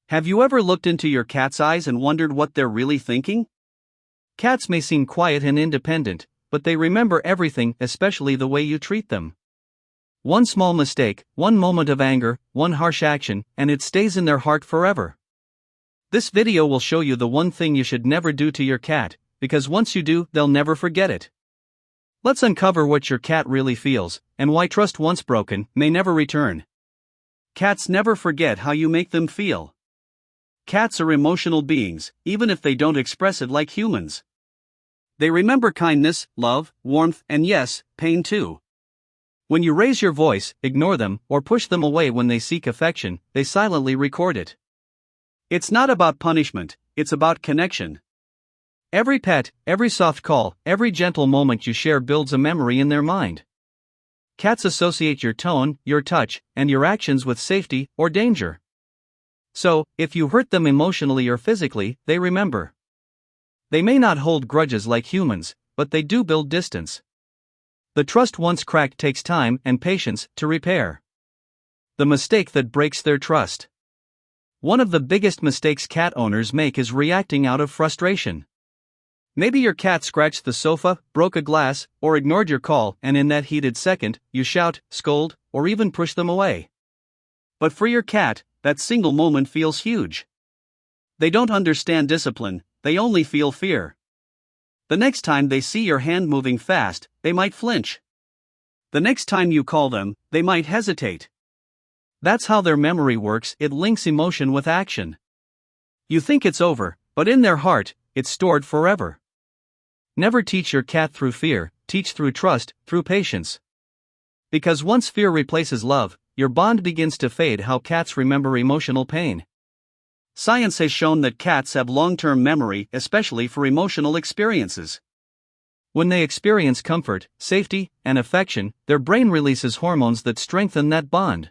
Have you ever looked into your cat's eyes and wondered what they're really thinking? Cats may seem quiet and independent, but they remember everything, especially the way you treat them. One small mistake, one moment of anger, one harsh action, and it stays in their heart forever. This video will show you the one thing you should never do to your cat, because once you do, they'll never forget it. Let's uncover what your cat really feels, and why trust once broken may never return. Cats never forget how you make them feel. Cats are emotional beings, even if they don't express it like humans. They remember kindness, love, warmth, and yes, pain too. When you raise your voice, ignore them, or push them away when they seek affection, they silently record it. It's not about punishment, it's about connection. Every pet, every soft call, every gentle moment you share builds a memory in their mind. Cats associate your tone, your touch, and your actions with safety or danger. So, if you hurt them emotionally or physically, they remember. They may not hold grudges like humans, but they do build distance. The trust once cracked takes time and patience to repair. The mistake that breaks their trust. One of the biggest mistakes cat owners make is reacting out of frustration. Maybe your cat scratched the sofa, broke a glass, or ignored your call, and in that heated second, you shout, scold, or even push them away. But for your cat, that single moment feels huge. They don't understand discipline, they only feel fear. The next time they see your hand moving fast, they might flinch. The next time you call them, they might hesitate. That's how their memory works, it links emotion with action. You think it's over, but in their heart, it's stored forever. Never teach your cat through fear, teach through trust, through patience. Because once fear replaces love, your bond begins to fade. How cats remember emotional pain. Science has shown that cats have long-term memory, especially for emotional experiences. When they experience comfort, safety, and affection, their brain releases hormones that strengthen that bond.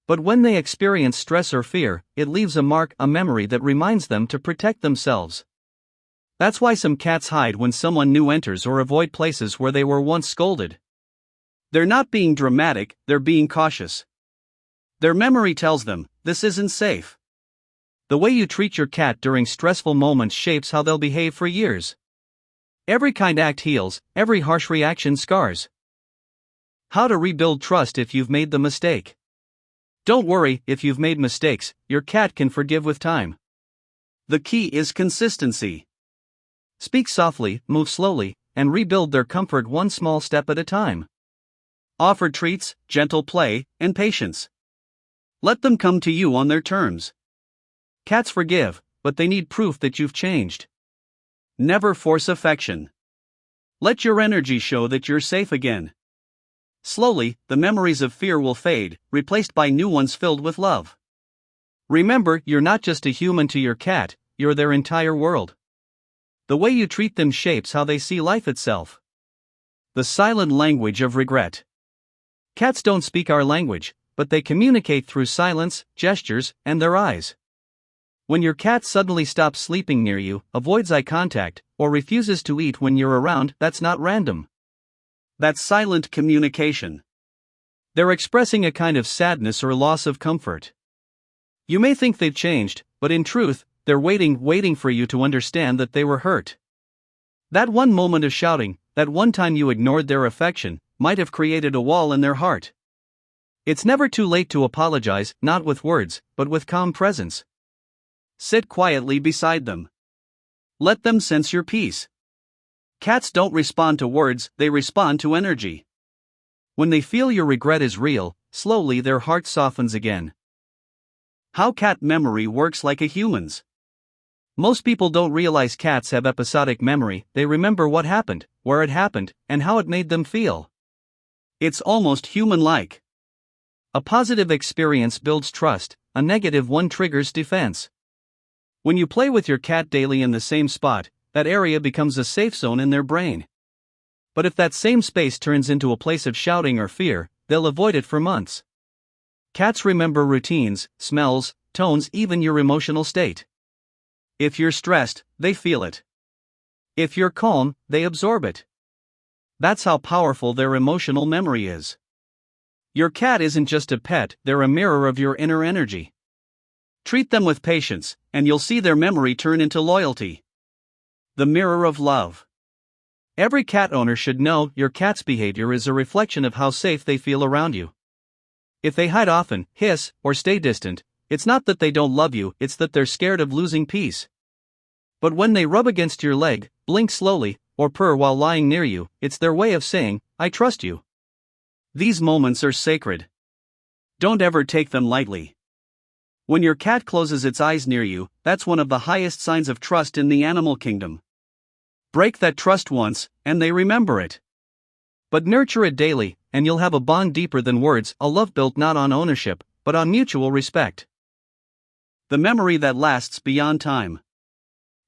But when they experience stress or fear, it leaves a mark, a memory that reminds them to protect themselves. That's why some cats hide when someone new enters or avoid places where they were once scolded. They're not being dramatic, they're being cautious. Their memory tells them, this isn't safe. The way you treat your cat during stressful moments shapes how they'll behave for years. Every kind act heals, every harsh reaction scars. How to rebuild trust if you've made the mistake. Don't worry, if you've made mistakes, your cat can forgive with time. The key is consistency. Speak softly, move slowly, and rebuild their comfort one small step at a time. Offer treats, gentle play, and patience. Let them come to you on their terms. Cats forgive, but they need proof that you've changed. Never force affection. Let your energy show that you're safe again. Slowly, the memories of fear will fade, replaced by new ones filled with love. Remember, you're not just a human to your cat, you're their entire world. The way you treat them shapes how they see life itself. The silent language of regret. Cats don't speak our language, but they communicate through silence, gestures, and their eyes. When your cat suddenly stops sleeping near you, avoids eye contact, or refuses to eat when you're around, that's not random. That's silent communication. They're expressing a kind of sadness or loss of comfort. You may think they've changed, but in truth, they're waiting for you to understand that they were hurt. That one moment of shouting, that one time you ignored their affection, might have created a wall in their heart. It's never too late to apologize, not with words, but with calm presence. Sit quietly beside them. Let them sense your peace. Cats don't respond to words, they respond to energy. When they feel your regret is real, slowly their heart softens again. How cat memory works like a human's. Most people don't realize cats have episodic memory. They remember what happened, where it happened, and how it made them feel. It's almost human-like. A positive experience builds trust, a negative one triggers defense. When you play with your cat daily in the same spot, that area becomes a safe zone in their brain. But if that same space turns into a place of shouting or fear, they'll avoid it for months. Cats remember routines, smells, tones, even your emotional state. If you're stressed, they feel it. If you're calm, they absorb it. That's how powerful their emotional memory is. Your cat isn't just a pet, they're a mirror of your inner energy. Treat them with patience, and you'll see their memory turn into loyalty. The mirror of love. Every cat owner should know your cat's behavior is a reflection of how safe they feel around you. If they hide often, hiss, or stay distant, it's not that they don't love you, it's that they're scared of losing peace. But when they rub against your leg, blink slowly, or purr while lying near you, it's their way of saying, "I trust you." These moments are sacred. Don't ever take them lightly. When your cat closes its eyes near you, that's one of the highest signs of trust in the animal kingdom. Break that trust once, and they remember it. But nurture it daily, and you'll have a bond deeper than words, a love built not on ownership, but on mutual respect. The memory that lasts beyond time.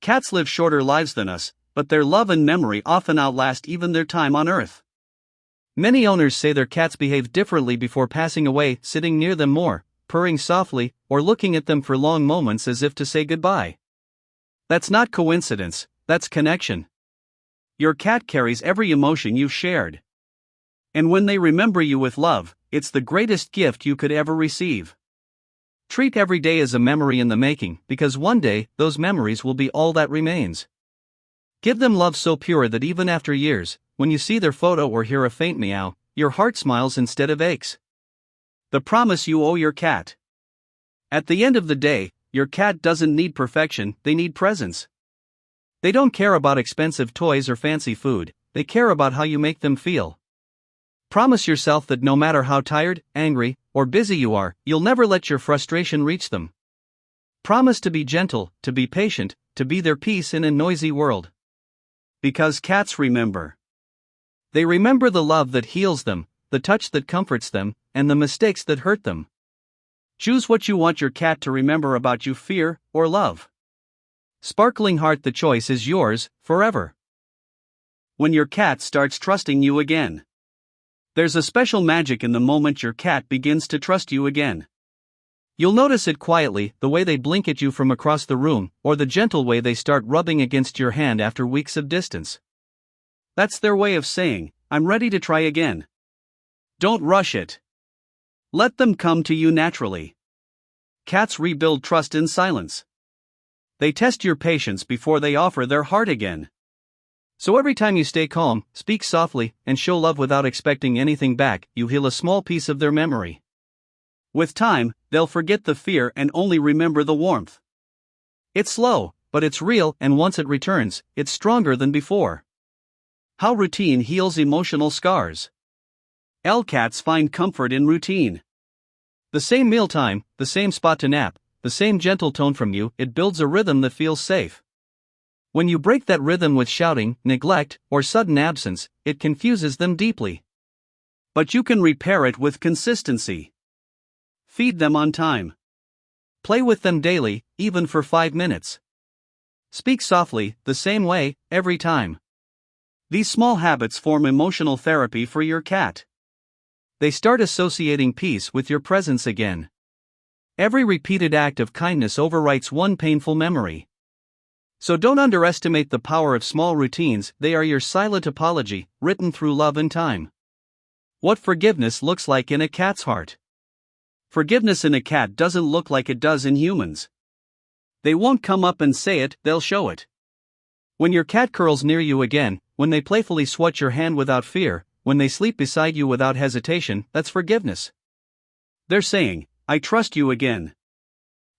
Cats live shorter lives than us, but their love and memory often outlast even their time on Earth. Many owners say their cats behave differently before passing away, sitting near them more, purring softly, or looking at them for long moments as if to say goodbye. That's not coincidence, that's connection. Your cat carries every emotion you've shared. And when they remember you with love, it's the greatest gift you could ever receive. Treat every day as a memory in the making, because one day, those memories will be all that remains. Give them love so pure that even after years, when you see their photo or hear a faint meow, your heart smiles instead of aches. The promise you owe your cat. At the end of the day, your cat doesn't need perfection, they need presence. They don't care about expensive toys or fancy food, they care about how you make them feel. Promise yourself that no matter how tired, angry, or busy you are, you'll never let your frustration reach them. Promise to be gentle, to be patient, to be their peace in a noisy world. Because cats remember. They remember the love that heals them, the touch that comforts them, and the mistakes that hurt them. Choose what you want your cat to remember about you: fear or love. Sparkling heart, the choice is yours, forever. When your cat starts trusting you again. There's a special magic in the moment your cat begins to trust you again. You'll notice it quietly, the way they blink at you from across the room, or the gentle way they start rubbing against your hand after weeks of distance. That's their way of saying, "I'm ready to try again." Don't rush it. Let them come to you naturally. Cats rebuild trust in silence. They test your patience before they offer their heart again. So every time you stay calm, speak softly, and show love without expecting anything back, you heal a small piece of their memory. With time, they'll forget the fear and only remember the warmth. It's slow, but it's real, and once it returns, it's stronger than before. How routine heals emotional scars. Cats find comfort in routine. The same mealtime, the same spot to nap, the same gentle tone from you, it builds a rhythm that feels safe. When you break that rhythm with shouting, neglect, or sudden absence, it confuses them deeply. But you can repair it with consistency. Feed them on time. Play with them daily, even for 5 minutes. Speak softly, the same way, every time. These small habits form emotional therapy for your cat. They start associating peace with your presence again. Every repeated act of kindness overwrites one painful memory. So don't underestimate the power of small routines, they are your silent apology, written through love and time. What forgiveness looks like in a cat's heart. Forgiveness in a cat doesn't look like it does in humans. They won't come up and say it, they'll show it. When your cat curls near you again, when they playfully swat your hand without fear, when they sleep beside you without hesitation, that's forgiveness. They're saying, "I trust you again."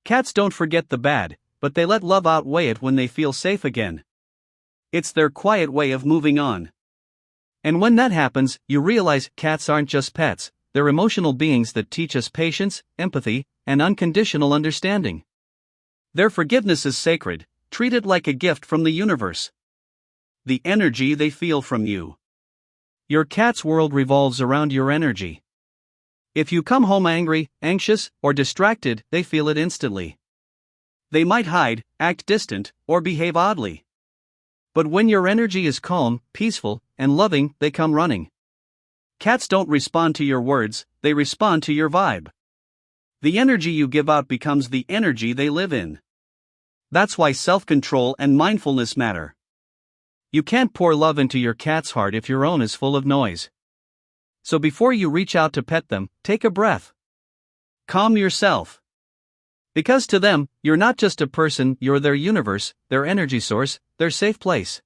Cats don't forget the bad, but they let love outweigh it when they feel safe again. It's their quiet way of moving on. And when that happens, you realize cats aren't just pets, they're emotional beings that teach us patience, empathy, and unconditional understanding. Their forgiveness is sacred, treat it like a gift from the universe. The energy they feel from you. Your cat's world revolves around your energy. If you come home angry, anxious, or distracted, they feel it instantly. They might hide, act distant, or behave oddly. But when your energy is calm, peaceful, and loving, they come running. Cats don't respond to your words, they respond to your vibe. The energy you give out becomes the energy they live in. That's why self-control and mindfulness matter. You can't pour love into your cat's heart if your own is full of noise. So before you reach out to pet them, take a breath. Calm yourself. Because to them, you're not just a person, you're their universe, their energy source, their safe place.